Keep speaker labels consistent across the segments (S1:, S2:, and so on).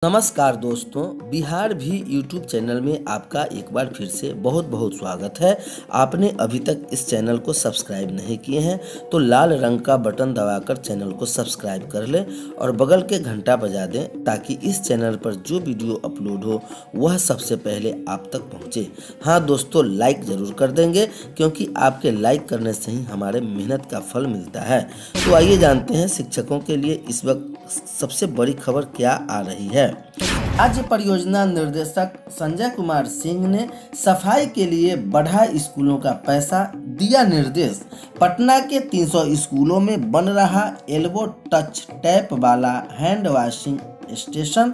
S1: नमस्कार दोस्तों, बिहार भी यूट्यूब चैनल में आपका एक बार फिर से बहुत बहुत स्वागत है। आपने अभी तक इस चैनल को सब्सक्राइब नहीं किए हैं तो लाल रंग का बटन दबाकर चैनल को सब्सक्राइब कर लें और बगल के घंटा बजा दें ताकि इस चैनल पर जो वीडियो अपलोड हो वह सबसे पहले आप तक पहुंचे। हाँ दोस्तों, लाइक ज़रूर कर देंगे क्योंकि आपके लाइक करने से ही हमारे मेहनत का फल मिलता है। तो आइए जानते हैं शिक्षकों के लिए इस वक्त सबसे बड़ी खबर क्या आ रही है। राज्य परियोजना निर्देशक संजय कुमार सिंह ने सफाई के लिए बढ़ा स्कूलों का पैसा, दिया निर्देश। पटना के 300 स्कूलों में बन रहा एल्बो टच टैप वाला हैंड वॉशिंग स्टेशन।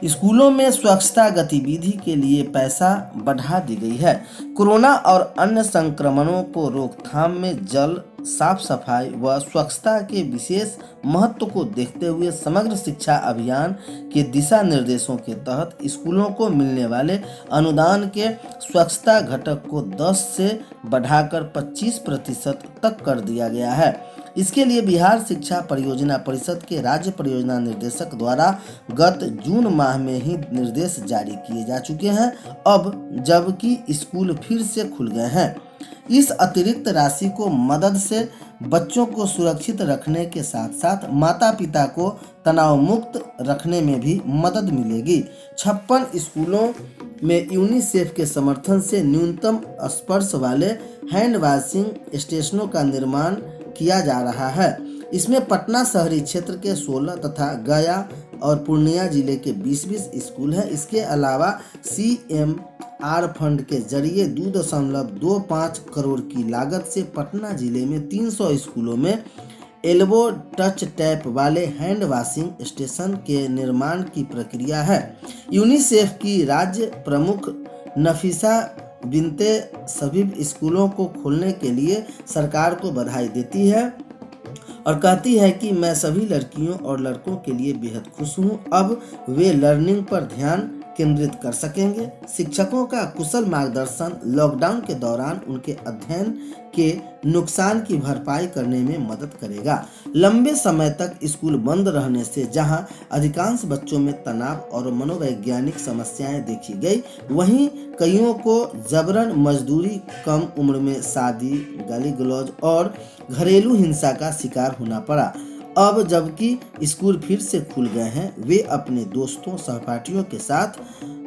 S1: स्कूलों में स्वच्छता गतिविधि के लिए पैसा बढ़ा दी गई है। कोरोना और अन्य संक्रमणों को रोकथाम में जल, साफ सफाई व स्वच्छता के विशेष महत्व को देखते हुए समग्र शिक्षा अभियान के दिशा निर्देशों के तहत स्कूलों को मिलने वाले अनुदान के स्वच्छता घटक को 10 से बढ़ाकर 25% तक कर दिया गया है। इसके लिए बिहार शिक्षा परियोजना परिषद के राज्य परियोजना निर्देशक द्वारा गत जून माह में ही निर्देश जारी किए जा चुके हैं। अब जबकि स्कूल फिर से खुल गए हैं, इस अतिरिक्त राशि को मदद से बच्चों को सुरक्षित रखने के साथ साथ माता पिता को तनाव मुक्त रखने में भी मदद मिलेगी। 56 स्कूलों में यूनिसेफ के समर्थन से न्यूनतम स्पर्श वाले हैंड वॉशिंग स्टेशनों का निर्माण किया जा रहा है। इसमें पटना शहरी क्षेत्र के 16 तथा गया और पूर्णिया जिले के 20-20 स्कूल हैं। इसके अलावा CMR फंड के जरिए 2.25 करोड़ की लागत से पटना जिले में 300 स्कूलों में एल्बो टच टैप वाले हैंड वॉशिंग स्टेशन के निर्माण की प्रक्रिया है। यूनिसेफ की राज्य प्रमुख नफीसा बिनते सभी स्कूलों को खोलने के लिए सरकार को बधाई देती है और कहती है कि मैं सभी लड़कियों और लड़कों के लिए बेहद खुश हूं। अब वे लर्निंग पर ध्यान केंद्रित कर सकेंगे। शिक्षकों का कुशल मार्गदर्शन लॉकडाउन के दौरान उनके अध्ययन के नुकसान की भरपाई करने में मदद करेगा। लंबे समय तक स्कूल बंद रहने से जहां अधिकांश बच्चों में तनाव और मनोवैज्ञानिक समस्याएं देखी गई, वहीं कईयों को जबरन मजदूरी, कम उम्र में शादी, गाली गलौज और घरेलू हिंसा का शिकार होना पड़ा। अब जबकि स्कूल फिर से खुल गए हैं, वे अपने दोस्तों सहपाठियों के साथ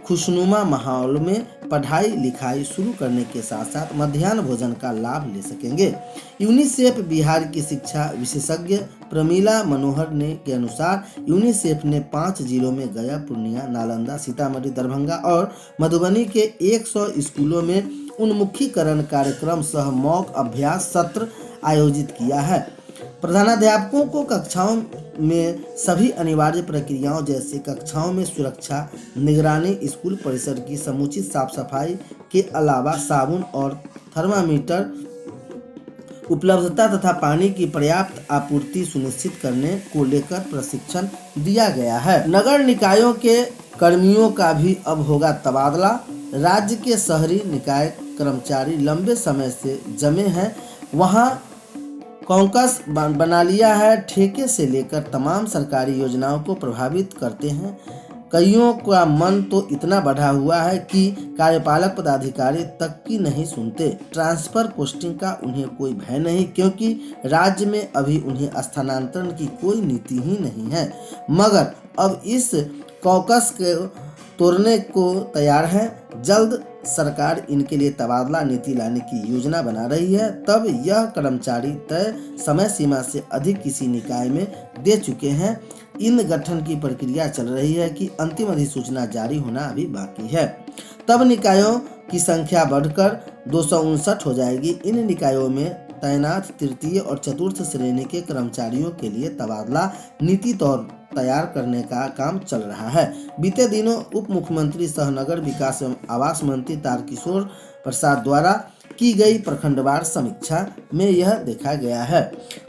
S1: खुशनुमा माहौल में पढ़ाई लिखाई शुरू करने के साथ साथ मध्याह्न भोजन का लाभ ले सकेंगे। यूनिसेफ बिहार की शिक्षा विशेषज्ञ प्रमीला मनोहर ने के अनुसार यूनिसेफ ने 5 जिलों में गया, पूर्णिया, नालंदा, सीतामढ़ी, दरभंगा और मधुबनी के 100 स्कूलों में उन्मुखीकरण कार्यक्रम सह मॉक अभ्यास सत्र आयोजित किया है। प्रधानाध्यापकों को कक्षाओं में सभी अनिवार्य प्रक्रियाओं जैसे कक्षाओं में सुरक्षा, निगरानी, स्कूल परिसर की समुचित साफ सफाई के अलावा साबुन और थर्मामीटर उपलब्धता तथा पानी की पर्याप्त आपूर्ति सुनिश्चित करने को लेकर प्रशिक्षण दिया गया है। नगर निकायों के कर्मियों का भी अब होगा तबादला। राज्य के शहरी निकाय कर्मचारी लंबे समय से जमे हैं, वहां कॉन्कस बना लिया है। ठेके से लेकर तमाम सरकारी योजनाओं को प्रभावित करते हैं। कईयों का मन तो इतना बढ़ा हुआ है कि कार्यपालक पदाधिकारी तक की नहीं सुनते। ट्रांसफर पोस्टिंग का उन्हें कोई भय नहीं, क्योंकि राज्य में अभी उन्हें स्थानांतरण की कोई नीति ही नहीं है। मगर अब इस कॉकस के तोड़ने को तैयार है। जल्द सरकार इनके लिए तबादला नीति लाने की योजना बना रही है। तब यह कर्मचारी तय समय सीमा से अधिक किसी निकाय में दे चुके हैं। इन गठन की प्रक्रिया चल रही है कि अंतिम अधिसूचना जारी होना अभी बाकी है। तब निकायों की संख्या बढ़कर 259 हो जाएगी। इन निकायों में तैनात तृतीय और चतुर्थ श्रेणी के कर्मचारियों के लिए तबादला नीति तैयार करने का काम चल रहा है। बीते दिनों उप मुख्यमंत्री सह नगर विकास एवं आवास मंत्री तारकिशोर प्रसाद द्वारा की गई प्रखंडवार समीक्षा में यह देखा गया है।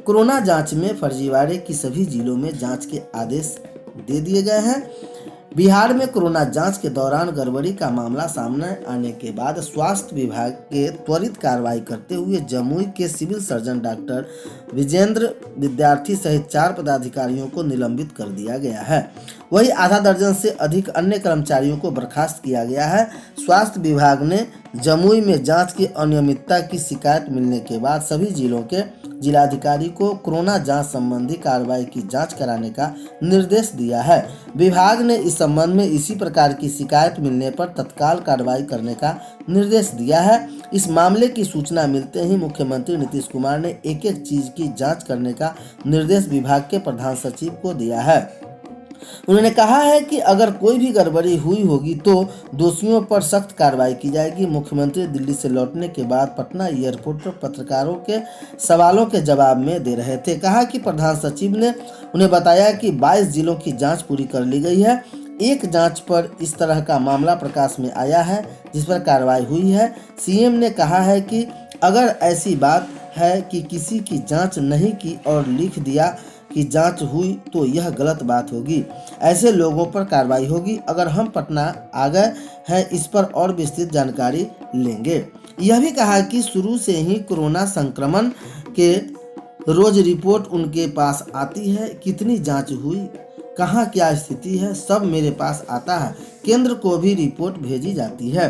S1: कोरोना जांच में फर्जीवाड़े की सभी जिलों में जांच के आदेश दे दिए गए हैं। बिहार में कोरोना जांच के दौरान गड़बड़ी का मामला सामने आने के बाद स्वास्थ्य विभाग के त्वरित कार्रवाई करते हुए जमुई के सिविल सर्जन डॉक्टर विजेंद्र विद्यार्थी सहित 4 पदाधिकारियों को निलंबित कर दिया गया है। वही आधा दर्जन से अधिक अन्य कर्मचारियों को बर्खास्त किया गया है। स्वास्थ्य विभाग ने जमुई में जांच की अनियमितता की शिकायत मिलने के बाद सभी जिलों के जिलाधिकारी को कोरोना जांच संबंधी कार्रवाई की जांच कराने का निर्देश दिया है। विभाग ने इस संबंध में इसी प्रकार की शिकायत मिलने पर तत्काल कार्रवाई करने का निर्देश दिया है। इस मामले की सूचना मिलते ही मुख्यमंत्री नीतीश कुमार ने एक एक चीज की जांच करने का निर्देश विभाग के प्रधान सचिव को दिया है। उन्होंने कहा है कि अगर कोई भी गड़बड़ी हुई होगी तो दोषियों पर सख्त कार्रवाई की जाएगी। मुख्यमंत्री दिल्ली से लौटने के बाद पटना एयरपोर्ट पर पत्रकारों के सवालों के जवाब में दे रहे थे। कहा कि प्रधान सचिव ने उन्हें बताया कि 22 जिलों की जांच पूरी कर ली गई है। एक जांच पर इस तरह का मामला प्रकाश में आया है जिस पर कार्रवाई हुई है। सीएम ने कहा है कि अगर ऐसी बात है कि किसी की जांच नहीं की और लिख दिया कि जांच हुई तो यह गलत बात होगी। ऐसे लोगों पर कार्रवाई होगी। अगर हम पटना आ गए हैं इस पर और विस्तृत जानकारी लेंगे। यह भी कहा कि शुरू से ही कोरोना संक्रमण के रोज रिपोर्ट उनके पास आती है। कितनी जांच हुई, कहाँ क्या स्थिति है, सब मेरे पास आता है। केंद्र को भी रिपोर्ट भेजी जाती है।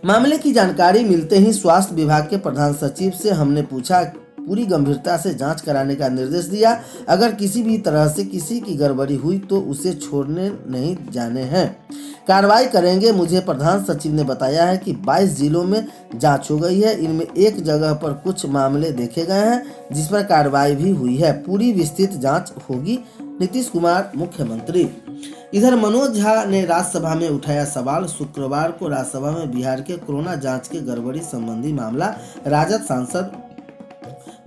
S1: मामले की जानकारी मिलते ही स्वास्थ्य विभाग के प्रधान सचिव से हमने पूछा, पूरी गंभीरता से जांच कराने का निर्देश दिया। अगर किसी भी तरह से किसी की गड़बड़ी हुई तो उसे छोड़ने नहीं जाने हैं, कार्रवाई करेंगे। मुझे प्रधान सचिव ने बताया है कि 22 जिलों में जांच हो गई है। इनमें एक जगह पर कुछ मामले देखे गए हैं जिस पर कार्रवाई भी हुई है। पूरी विस्तृत जांच होगी। नीतीश कुमार मुख्यमंत्री। इधर मनोज झा ने राज्यसभा में उठाया सवाल। शुक्रवार को राज्यसभा में बिहार के कोरोना जांच के गड़बड़ी संबंधी मामला राजद सांसद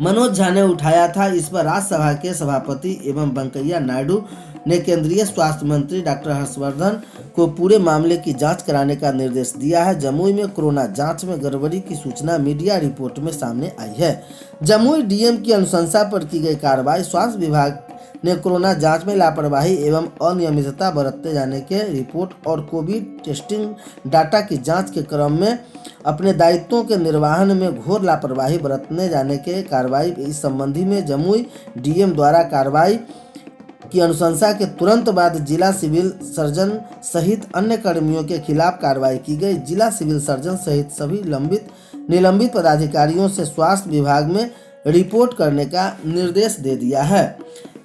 S1: मनोज झा ने उठाया था। इस पर राज्यसभा के सभापति एवं वेंकैया नायडू ने केंद्रीय स्वास्थ्य मंत्री डॉक्टर हर्षवर्धन को पूरे मामले की जांच कराने का निर्देश दिया है। जमुई में कोरोना जांच में गड़बड़ी की सूचना मीडिया रिपोर्ट में सामने आई है। जमुई डीएम की अनुशंसा पर की गई कार्रवाई। स्वास्थ्य विभाग ने कोरोना जांच में लापरवाही एवं अनियमितता बरतते जाने के रिपोर्ट और कोविड टेस्टिंग डाटा की जांच के क्रम में अपने दायित्वों के निर्वहन में घोर लापरवाही बरतने जाने के कार्रवाई। इस संबंधी में जमुई डीएम द्वारा कार्रवाई की अनुशंसा के तुरंत बाद जिला सिविल सर्जन सहित अन्य कर्मियों के खिलाफ कार्रवाई की गई। जिला सिविल सर्जन सहित सभी निलंबित पदाधिकारियों से स्वास्थ्य विभाग में रिपोर्ट करने का निर्देश दे दिया है।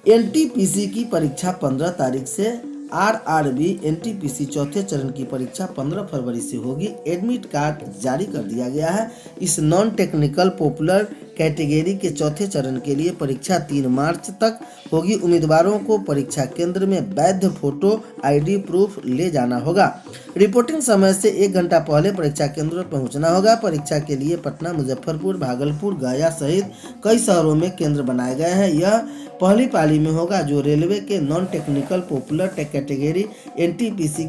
S1: एनटीपीसी की परीक्षा 15 तारीख से, आरआरबी एनटीपीसी चौथे चरण की परीक्षा 15 फरवरी से होगी। एडमिट कार्ड जारी कर दिया गया है। इस नॉन टेक्निकल पॉपुलर कैटेगरी के चौथे चरण के लिए परीक्षा 3 मार्च तक होगी। उम्मीदवारों को परीक्षा केंद्र में वैध फोटो आईडी प्रूफ ले जाना होगा। रिपोर्टिंग समय से 1 घंटा पहले परीक्षा केंद्र पर पहुंचना होगा। परीक्षा के लिए पटना, मुजफ्फरपुर, भागलपुर, गया सहित कई शहरों में केंद्र बनाए गए हैं। यह पहली पाली में होगा जो रेलवे के non technical popular category NTPC